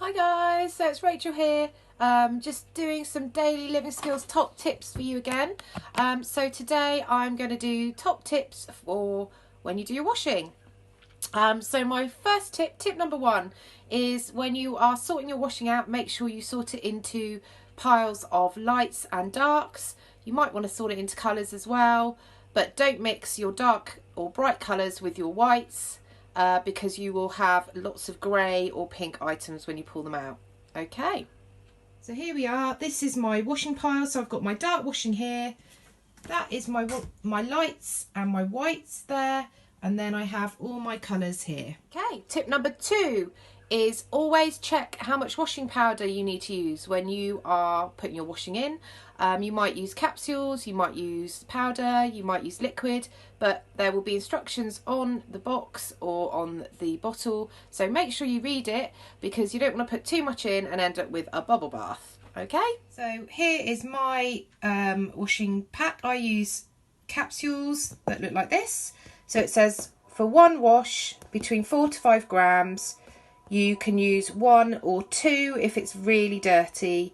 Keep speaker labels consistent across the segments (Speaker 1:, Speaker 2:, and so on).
Speaker 1: Hi guys, so it's Rachel here, just doing some daily living skills top tips for you again. So today I'm going to do top tips for when you do your washing. So my first tip number one, is when you are sorting your washing out, make sure you sort it into piles of lights and darks. You might want to sort it into colours as well, but don't mix your dark or bright colours with your whites. Because you will have lots of grey or pink items when you pull them out. Okay, so here we are. This is my washing pile. So I've got my dark washing here. That is my lights and my whites there. And then I have all my colours here. Okay, tip number two is always check how much washing powder you need to use when you are putting your washing in. You might use capsules, you might use powder, you might use liquid, but there will be instructions on the box or on the bottle, so make sure you read it because you don't want to put too much in and end up with a bubble bath. Okay, so here is my washing pack. I use capsules that look like this. So it says for one wash between 4 to 5 grams. You can use 1 or 2 if it's really dirty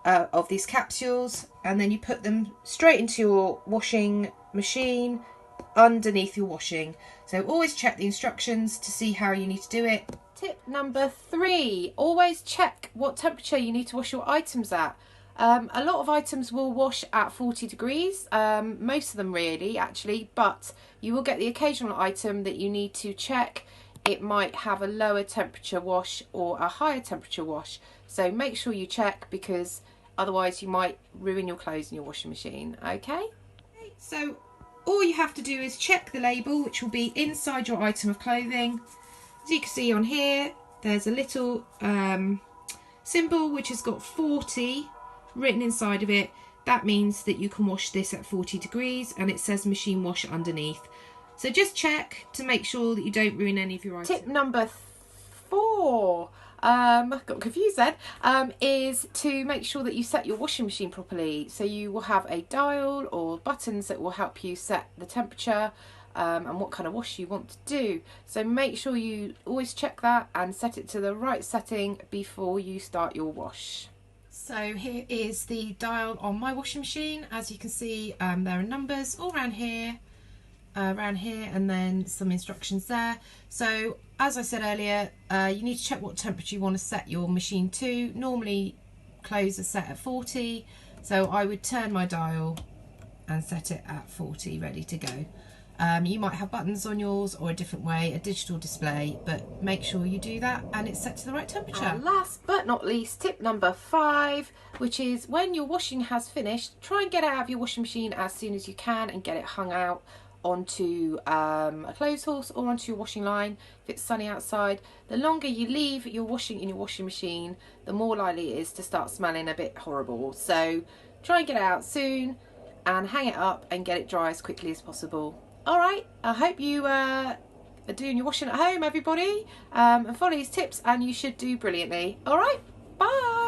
Speaker 1: of these capsules, and then you put them straight into your washing machine underneath your washing. So always check the instructions to see how you need to do it. Tip number 3, always check what temperature you need to wash your items at. A lot of items will wash at 40 degrees, most of them really actually, but you will get the occasional item that you need to check. It might have a lower temperature wash or a higher temperature wash, so make sure you check because otherwise you might ruin your clothes in your washing machine. Okay, so all you have to do is check the label, which will be inside your item of clothing. As you can see on here, there's a little symbol which has got 40 written inside of it. That means that you can wash this at 40 degrees, and it says machine wash underneath. So just check to make sure that you don't ruin any of your items. Tip number 4, got confused then, is to make sure that you set your washing machine properly. So you will have a dial or buttons that will help you set the temperature and what kind of wash you want to do. So make sure you always check that and set it to the right setting before you start your wash. So here is the dial on my washing machine. As you can see, there are numbers all around here, and then some instructions there. So as I said earlier, you need to check what temperature you want to set your machine to. Normally clothes are set at 40, so I would turn my dial and set it at 40, ready to go. You might have buttons on yours or a different way, a digital display, but make sure you do that and it's set to the right temperature. And last but not least, tip number 5, which is when your washing has finished, try and get it out of your washing machine as soon as you can and get it hung out onto a clothes horse or onto your washing line if it's sunny outside. The longer you leave your washing in your washing machine, the more likely it is to start smelling a bit horrible. So try and get it out soon and hang it up and get it dry as quickly as possible. Alright, I hope you are doing your washing at home, everybody, and follow these tips and you should do brilliantly. Alright, bye!